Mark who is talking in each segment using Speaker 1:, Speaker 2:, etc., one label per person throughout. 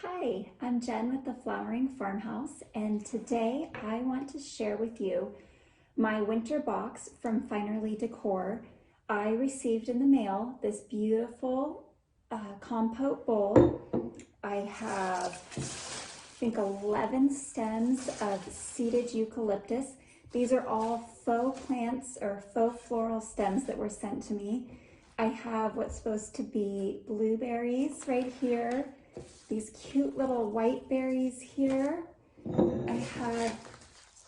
Speaker 1: Hi, I'm Jen with the Flowering Farmhouse, and today I want to share with you my winter box from Finerly Decor. I received in the mail this beautiful compote bowl. I have, I think, 11 stems of seeded eucalyptus. These are all faux plants or faux floral stems that were sent to me. I have what's supposed to be blueberries right here. These cute little white berries here. I have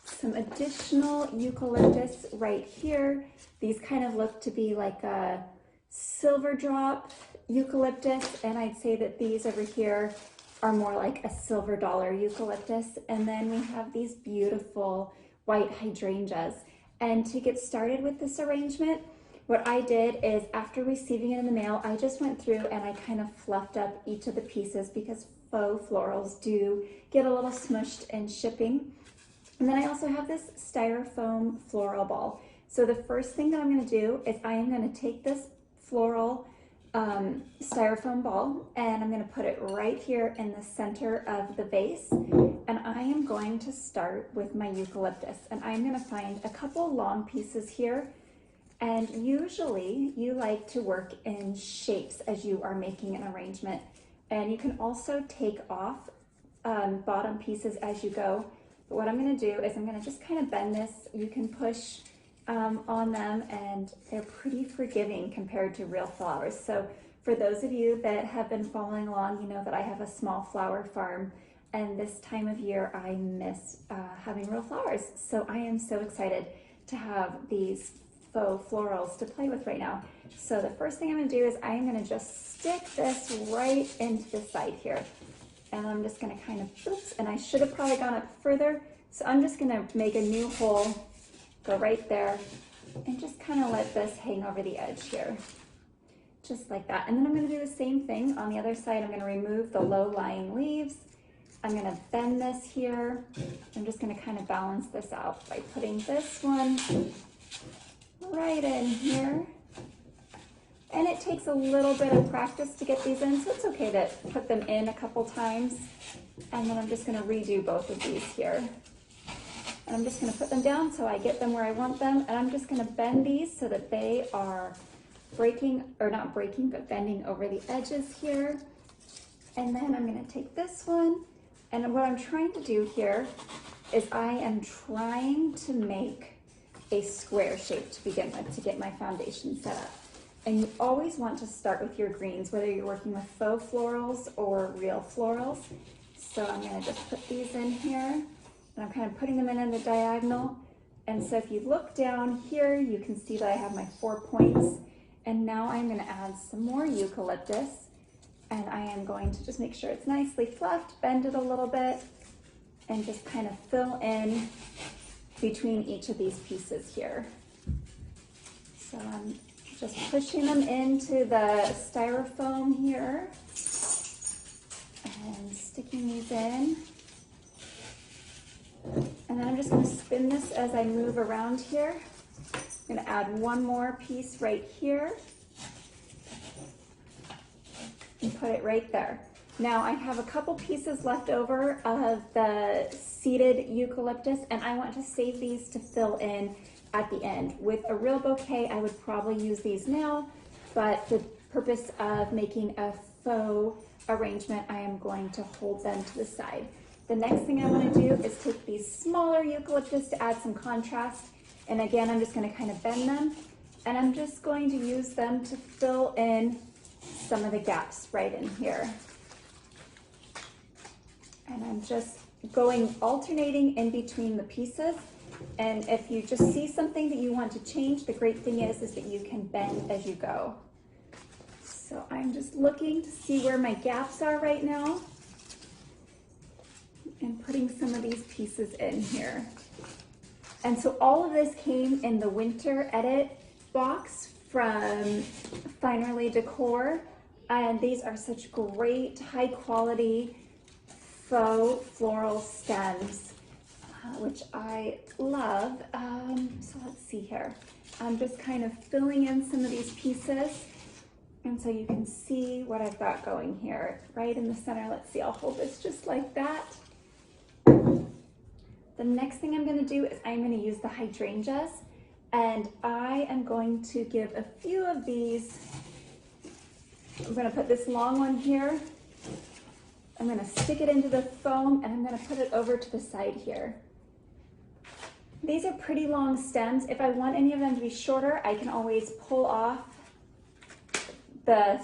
Speaker 1: some additional eucalyptus right here. These kind of look to be like a silver drop eucalyptus, and I'd say that these over here are more like a silver dollar eucalyptus. And then we have these beautiful white hydrangeas. And to get started with this arrangement, what I did is, after receiving it in the mail, I just went through and I kind of fluffed up each of the pieces because faux florals do get a little smushed in shipping. And then I also have this styrofoam floral ball. So the first thing that I'm going to do is I am going to take this floral styrofoam ball and I'm going to put it right here in the center of the vase. And I am going to start with my eucalyptus. And I'm going to find a couple long pieces here. And usually you like to work in shapes as you are making an arrangement. And you can also take off bottom pieces as you go. But what I'm going to do is I'm going to just kind of bend this. You can push on them, and they're pretty forgiving compared to real flowers. So for those of you that have been following along, you know that I have a small flower farm. And this time of year I miss having real flowers. So I am so excited to have these faux florals to play with right now. So the first thing I'm going to do is I am going to just stick this right into the side here. And I'm just going to kind of, oops, and I should have probably gone up further. So I'm just going to make a new hole, go right there, and just kind of let this hang over the edge here. Just like that. And then I'm going to do the same thing on the other side. I'm going to remove the low-lying leaves. I'm going to bend this here. I'm just going to kind of balance this out by putting this one right in here. And it takes a little bit of practice to get these in, so it's okay to put them in a couple times. And then I'm just going to redo both of these here. And I'm just going to put them down so I get them where I want them. And I'm just going to bend these so that they are breaking, or not breaking, but bending over the edges here. And then I'm going to take this one. And what I'm trying to do here is I am trying to make a square shape to begin with to get my foundation set up. And you always want to start with your greens, whether you're working with faux florals or real florals. So I'm going to just put these in here, and I'm kind of putting them in the diagonal. And so if you look down here, you can see that I have my 4 points. And now I'm going to add some more eucalyptus, and I am going to just make sure it's nicely fluffed, bend it a little bit, and just kind of fill in between each of these pieces here. So I'm just pushing them into the styrofoam here and sticking these in. And then I'm just going to spin this as I move around here. I'm going to add one more piece right here and put it right there. Now I have a couple pieces left over of the seeded eucalyptus, and I want to save these to fill in at the end. With a real bouquet, I would probably use these now, but the purpose of making a faux arrangement, I am going to hold them to the side. The next thing I want to do is take these smaller eucalyptus to add some contrast, and again, I'm just going to kind of bend them, and I'm just going to use them to fill in some of the gaps right in here. And I'm just alternating in between the pieces. And if you just see something that you want to change, the great thing is that you can bend as you go. So I'm just looking to see where my gaps are right now and putting some of these pieces in here. And so all of this came in the winter edit box from Finerly Decor. And these are such great, high quality faux floral stems, which I love. So let's see here. I'm just kind of filling in some of these pieces. And so you can see what I've got going here, right in the center. Let's see, I'll hold this just like that. The next thing I'm gonna do is I'm gonna use the hydrangeas, and I am going to give a few of these. I'm gonna put this long one here. I'm gonna stick it into the foam, and I'm gonna put it over to the side here. These are pretty long stems. If I want any of them to be shorter, I can always pull off the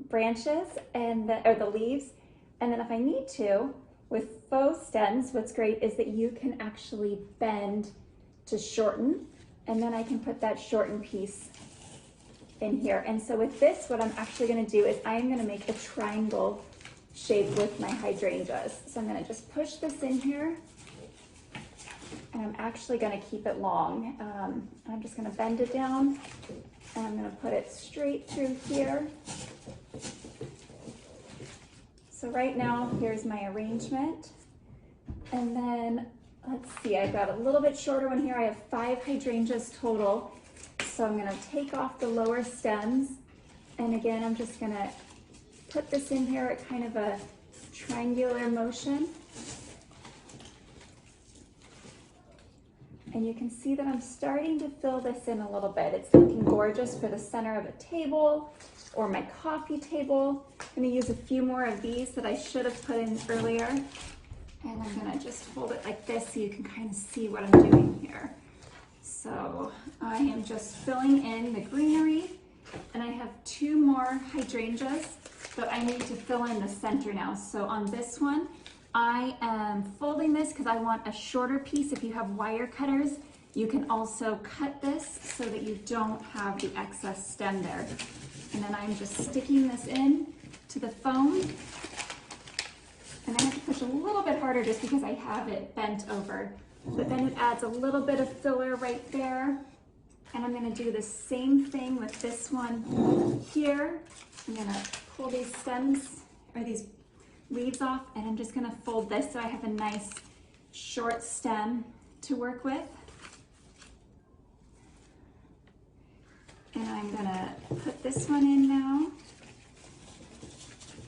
Speaker 1: branches and or the leaves. And then if I need to, with faux stems, what's great is that you can actually bend to shorten, and then I can put that shortened piece in here. And so with this, what I'm actually gonna do is I'm gonna make a triangle shape with my hydrangeas. So I'm gonna just push this in here, and I'm actually gonna keep it long. I'm just gonna bend it down, and I'm gonna put it straight through here. So right now, here's my arrangement. And then, let's see, I've got a little bit shorter one here. I have 5 hydrangeas total. So I'm gonna take off the lower stems. And again, I'm just gonna put this in here at kind of a triangular motion. And you can see that I'm starting to fill this in a little bit. It's looking gorgeous for the center of a table or my coffee table. I'm gonna use a few more of these that I should have put in earlier. And I'm gonna just hold it like this so you can kind of see what I'm doing here. So I am just filling in the greenery, and I have 2 more hydrangeas, but I need to fill in the center now. So on this one, I am folding this because I want a shorter piece. If you have wire cutters, you can also cut this so that you don't have the excess stem there. And then I'm just sticking this in to the foam. And I have to push a little bit harder just because I have it bent over. But then it adds a little bit of filler right there. And I'm gonna do the same thing with this one here. I'm gonna pull these stems, or these leaves off, and I'm just gonna fold this so I have a nice short stem to work with. And I'm gonna put this one in now.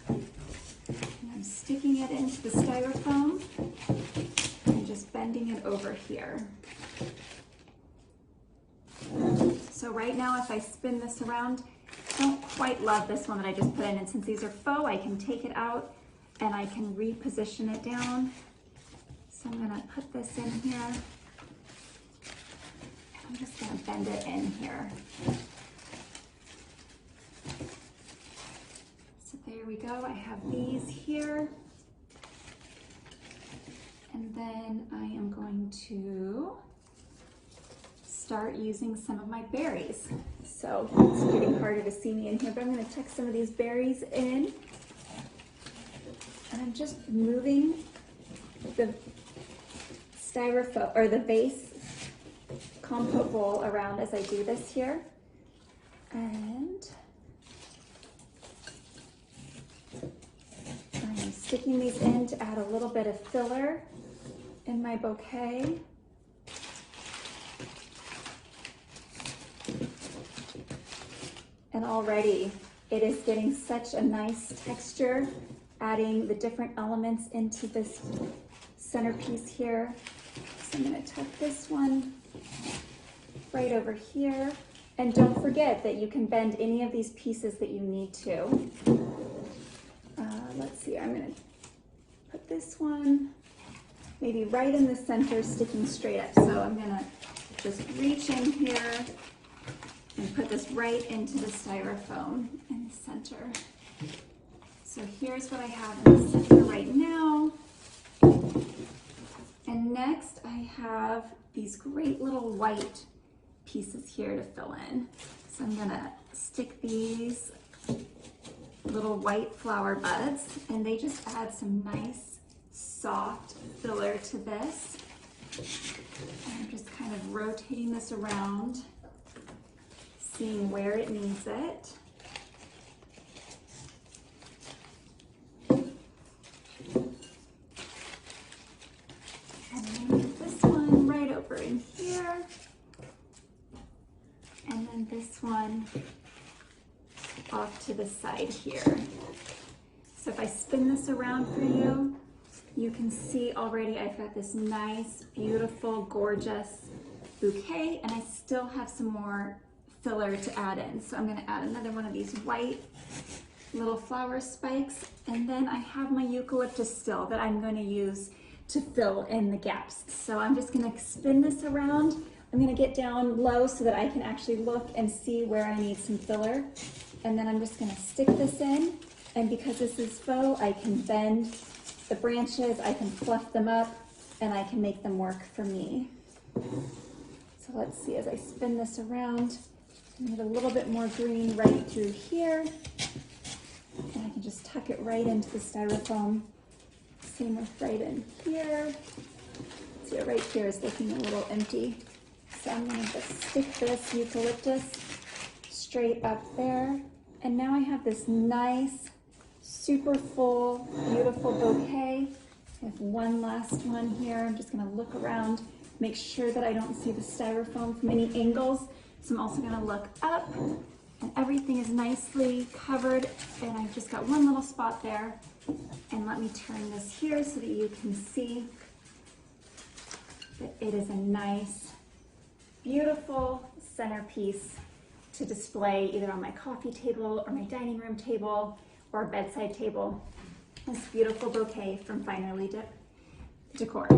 Speaker 1: And I'm sticking it into the styrofoam and just bending it over here. So right now, if I spin this around, I don't quite love this one that I just put in, and since these are faux, I can take it out and I can reposition it down. So I'm gonna put this in here. And I'm just gonna bend it in here. So there we go, I have these here. And then I am going to start using some of my berries. So it's getting harder to see me in here, but I'm gonna tuck some of these berries in. And I'm just moving the styrofoam, or the base compote bowl around as I do this here. And I'm sticking these in to add a little bit of filler in my bouquet. And already it is getting such a nice texture, adding the different elements into this centerpiece here. So I'm gonna tuck this one right over here. And don't forget that you can bend any of these pieces that you need to. Let's see, I'm gonna put this one maybe right in the center, sticking straight up. So I'm gonna just reach in here and put this right into the styrofoam in the center. So here's what I have in the center right now. And next I have these great little white pieces here to fill in. So I'm gonna stick these little white flower buds, and they just add some nice soft filler to this. And I'm just kind of rotating this around, seeing where it needs it. And then put this one right over in here. And then this one to the side here. So if I spin this around for you, you can see already I've got this nice, beautiful, gorgeous bouquet, and I still have some more filler to add in. So I'm gonna add another one of these white little flower spikes, and then I have my eucalyptus still that I'm gonna use to fill in the gaps. So I'm just gonna spin this around. I'm gonna get down low so that I can actually look and see where I need some filler. And then I'm just gonna stick this in. And because this is faux, I can bend the branches, I can fluff them up, and I can make them work for me. So let's see, as I spin this around, I need a little bit more green right through here. And I can just tuck it right into the styrofoam. Same with right in here. See, right here is looking a little empty. So I'm gonna just stick this eucalyptus straight up there. And now I have this nice, super full, beautiful bouquet. I have one last one here. I'm just gonna look around, make sure that I don't see the styrofoam from any angles. So I'm also gonna look up, and everything is nicely covered, and I've just got one little spot there. And let me turn this here so that you can see that it is a nice, beautiful centerpiece to display either on my coffee table or my dining room table or bedside table. This beautiful bouquet from Finerly Decor.